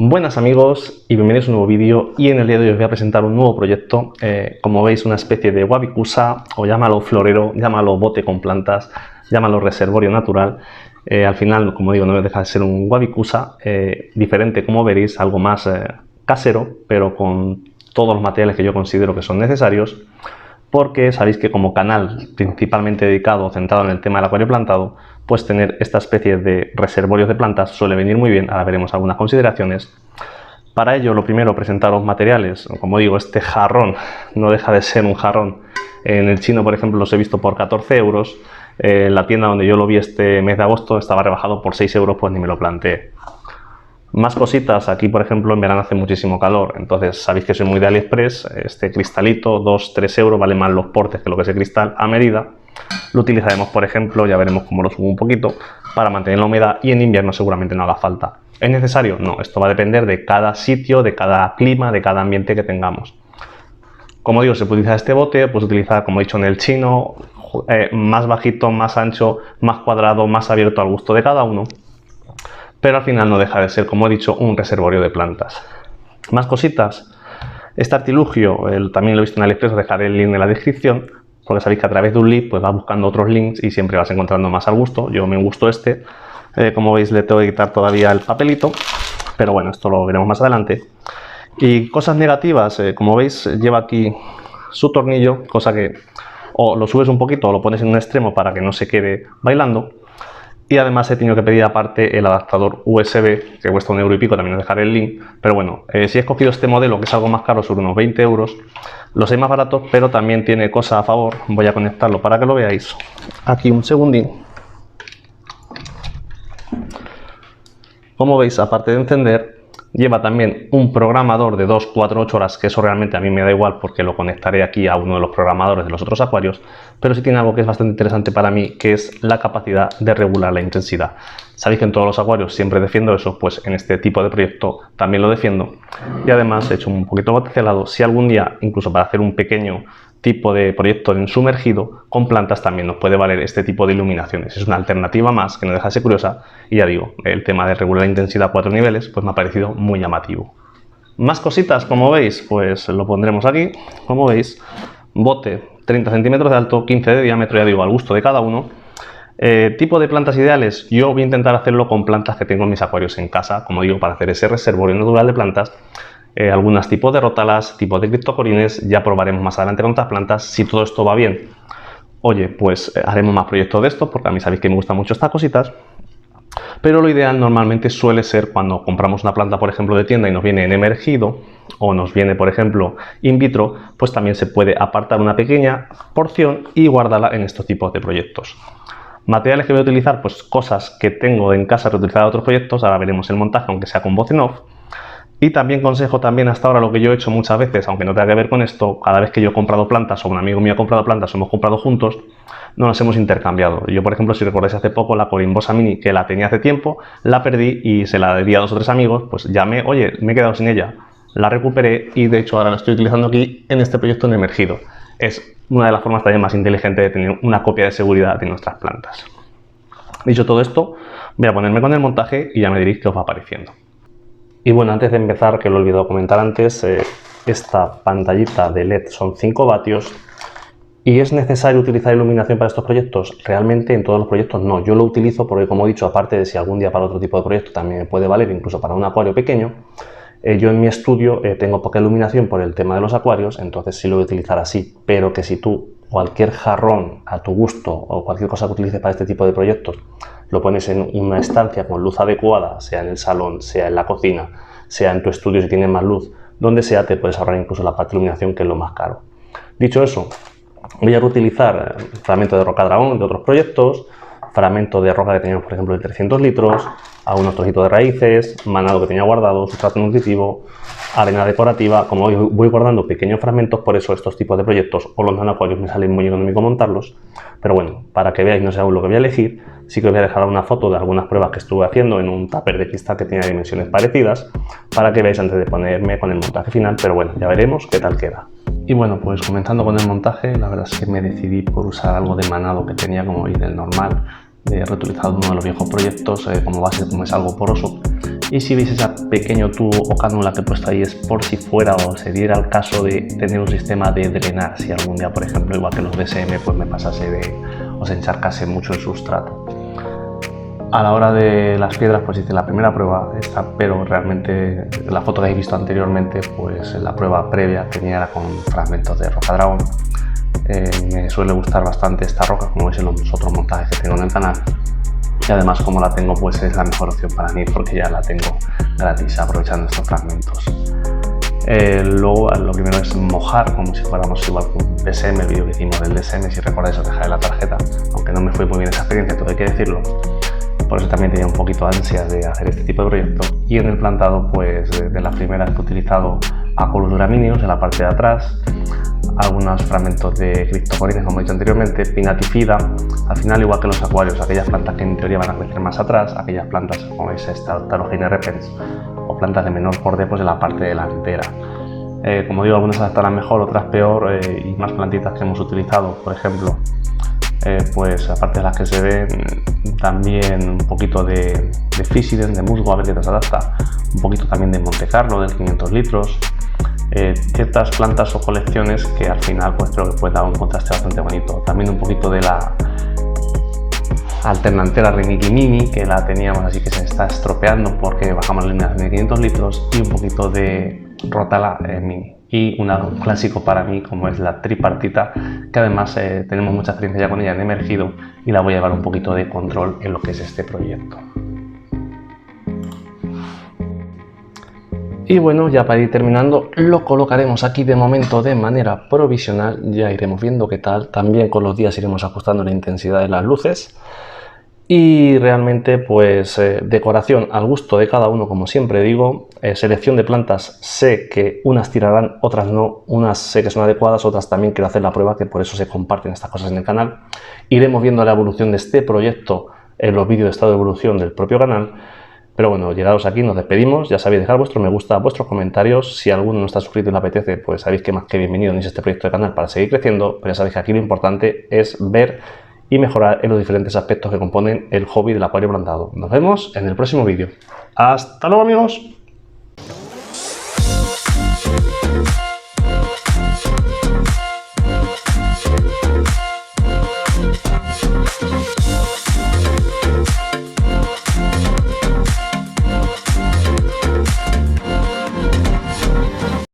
Buenas amigos y bienvenidos a un nuevo vídeo, y en el día de hoy os voy a presentar un nuevo proyecto, como veis una especie de wabikusa, o llámalo florero, llámalo bote con plantas, llámalo reservorio natural. Al final, como digo, no deja de ser un wabikusa, diferente como veréis, algo más casero, pero con todos los materiales que yo considero que son necesarios, porque sabéis que como canal principalmente dedicado o centrado en el tema del acuario plantado, pues tener esta especie de reservorios de plantas suele venir muy bien. Ahora veremos algunas consideraciones. Para ello, lo primero, presentaros materiales. Como digo, este jarrón no deja de ser un jarrón. En el chino, por ejemplo, los he visto por 14 euros. En la tienda donde yo lo vi este mes de agosto estaba rebajado por 6 euros, pues ni me lo planteé. Más cositas, aquí por ejemplo en verano hace muchísimo calor, entonces sabéis que soy muy de AliExpress. Este cristalito, 2-3 euros, vale más los portes que lo que es el cristal a medida. Lo utilizaremos, por ejemplo, ya veremos cómo lo subo un poquito, para mantener la humedad, y en invierno seguramente no haga falta. ¿Es necesario? No, esto va a depender de cada sitio, de cada clima, de cada ambiente que tengamos. Como digo, se puede utilizar este bote, pues utilizar, como he dicho, en el chino, más bajito, más ancho, más cuadrado, más abierto al gusto de cada uno. Pero al final no deja de ser, como he dicho, un reservorio de plantas. Más cositas. Este artilugio también lo he visto en AliExpress, os dejaré el link en la descripción, porque sabéis que a través de un link pues vas buscando otros links y siempre vas encontrando más al gusto. Yo me gustó este. Como veis, le tengo que quitar todavía el papelito, pero bueno, esto lo veremos más adelante. Y cosas negativas, como veis, lleva aquí su tornillo, cosa que o lo subes un poquito o lo pones en un extremo para que no se quede bailando. Y además he tenido que pedir aparte el adaptador USB, que cuesta 1 euro y pico, también os dejaré el link. Pero bueno, si he escogido este modelo, que es algo más caro, sobre unos 20 euros, los hay más baratos, pero también tiene cosa a favor. Voy a conectarlo para que lo veáis. Aquí un segundín. Como veis, aparte de encender, lleva también un programador de 2, 4, 8 horas, que eso realmente a mí me da igual porque lo conectaré aquí a uno de los programadores de los otros acuarios, pero sí tiene algo que es bastante interesante para mí, que es la capacidad de regular la intensidad. Sabéis que en todos los acuarios siempre defiendo eso, pues en este tipo de proyecto también lo defiendo, y además he hecho un poquito botecelado. Si algún día, incluso para hacer un pequeño tipo de proyecto en sumergido con plantas, también nos puede valer este tipo de iluminaciones. Es una alternativa más que no deja de ser curiosa, y ya digo, el tema de regular la intensidad a 4 niveles pues me ha parecido muy llamativo. Más cositas, como veis, pues lo pondremos aquí. Como veis, bote 30 centímetros de alto, 15 de diámetro, ya digo, al gusto de cada uno. Tipo de plantas ideales, yo voy a intentar hacerlo con plantas que tengo en mis acuarios en casa, como digo, para hacer ese reservorio natural de plantas. Algunos tipos de rótalas, tipos de criptocorines, ya probaremos más adelante con otras plantas. Si todo esto va bien, oye, pues haremos más proyectos de estos, porque a mí sabéis que me gustan mucho estas cositas. Pero lo ideal normalmente suele ser cuando compramos una planta, por ejemplo, de tienda y nos viene en emergido, o nos viene, por ejemplo, in vitro, pues también se puede apartar una pequeña porción y guardarla en estos tipos de proyectos. Materiales que voy a utilizar, pues cosas que tengo en casa reutilizadas de otros proyectos. Ahora veremos el montaje, aunque sea con voz en off. Y también consejo, también hasta ahora lo que yo he hecho muchas veces, aunque no tenga que ver con esto, cada vez que yo he comprado plantas o un amigo mío ha comprado plantas o hemos comprado juntos, no las hemos intercambiado. Yo, por ejemplo, si recordáis hace poco la Corimbosa Mini, que la tenía hace tiempo, la perdí y se la di a 2 o 3 amigos, pues llamé, oye, me he quedado sin ella, la recuperé y de hecho ahora la estoy utilizando aquí en este proyecto en emergido. Es una de las formas también más inteligentes de tener una copia de seguridad de nuestras plantas. Dicho todo esto, voy a ponerme con el montaje y ya me diréis qué os va pareciendo. Y bueno, antes de empezar, que lo he olvidado comentar antes, esta pantallita de LED son 5 vatios. ¿Y es necesario utilizar iluminación para estos proyectos? Realmente en todos los proyectos no. Yo lo utilizo porque, como he dicho, aparte de si algún día para otro tipo de proyecto también me puede valer, incluso para un acuario pequeño, yo en mi estudio tengo poca iluminación por el tema de los acuarios, entonces sí lo voy a utilizar así. Pero que si tú, cualquier jarrón a tu gusto o cualquier cosa que utilices para este tipo de proyectos, lo pones en una estancia con luz adecuada, sea en el salón, sea en la cocina, sea en tu estudio si tienes más luz, donde sea, te puedes ahorrar incluso la parte de iluminación, que es lo más caro. Dicho eso, voy a reutilizar fragmentos de roca dragón de otros proyectos, fragmentos de roca que teníamos, por ejemplo, de 300 litros, algunos trocitos de raíces, manado que tenía guardado, sustrato nutritivo, arena decorativa. Como voy guardando pequeños fragmentos, por eso estos tipos de proyectos o los nanoacuarios me salen muy económico montarlos. Pero bueno, para que veáis, no sé aún lo que voy a elegir, sí que os voy a dejar una foto de algunas pruebas que estuve haciendo en un tupper de cristal que tenía dimensiones parecidas, para que veáis antes de ponerme con el montaje final. Pero bueno, ya veremos qué tal queda. Y bueno, pues comenzando con el montaje, la verdad es que me decidí por usar algo de manado que tenía, como veis, del normal, reutilizado uno de los viejos proyectos como base, como es algo poroso. Y si veis ese pequeño tubo o cánula que he puesto ahí es por si fuera o se diera el caso de tener un sistema de drenar, si algún día, por ejemplo, igual que los DSM, pues me pasase o se encharcase mucho el sustrato. A la hora de las piedras, pues hice la primera prueba esta, pero realmente la foto que habéis visto anteriormente, pues la prueba previa tenía con fragmentos de roca dragón. Me suele gustar bastante esta roca, como veis en los otros montajes que tengo en el canal. Y además, como la tengo, pues es la mejor opción para mí porque ya la tengo gratis aprovechando estos fragmentos. Luego lo primero es mojar como si fuéramos igual que un DSM, el vídeo que hicimos del DSM, si recordáis os dejaré la tarjeta, aunque no me fue muy bien esa experiencia, todo hay que decirlo. Por eso también tenía un poquito de ansia de hacer este tipo de proyecto. Y en el plantado, pues de las primeras que he utilizado Acolus gramíneos en la parte de atrás, algunos fragmentos de criptocorinnes, como he dicho anteriormente, pinatifida, al final igual que los acuarios, aquellas plantas que en teoría van a crecer más atrás, aquellas plantas como veis esta Tarogenia repens o plantas de menor porte pues en la parte delantera. Como digo, algunas adaptarán mejor, otras peor, y más plantitas que hemos utilizado, por ejemplo, pues aparte de las que se ven, también un poquito de Fisiden, de musgo, a ver qué nos adapta, un poquito también de Monte Carlo, del 500 litros, ciertas plantas o colecciones que al final pues creo que puede dar un contraste bastante bonito. También un poquito de la alternantera Reniki Mini, que la teníamos así que se está estropeando porque bajamos la línea de 500 litros, y un poquito de Rotala Mini. Y un clásico para mí como es la tripartita, que además tenemos mucha experiencia ya con ella en emergido y la voy a llevar un poquito de control en lo que es este proyecto. Y bueno, ya para ir terminando, lo colocaremos aquí de momento de manera provisional, ya iremos viendo qué tal, también con los días iremos ajustando la intensidad de las luces. Y realmente pues decoración al gusto de cada uno, como siempre digo. Selección de plantas, sé que unas tirarán, otras no, unas sé que son adecuadas, otras también quiero hacer la prueba, que por eso se comparten estas cosas en el canal. Iremos viendo la evolución de este proyecto en los vídeos de estado de evolución del propio canal. Pero bueno, llegados aquí nos despedimos, ya sabéis dejar vuestro me gusta, vuestros comentarios, si alguno no está suscrito y le apetece, pues sabéis que más que bienvenido en este proyecto de canal para seguir creciendo, pero ya sabéis que aquí lo importante es ver y mejorar en los diferentes aspectos que componen el hobby del acuario plantado. Nos vemos en el próximo vídeo. ¡Hasta luego, amigos!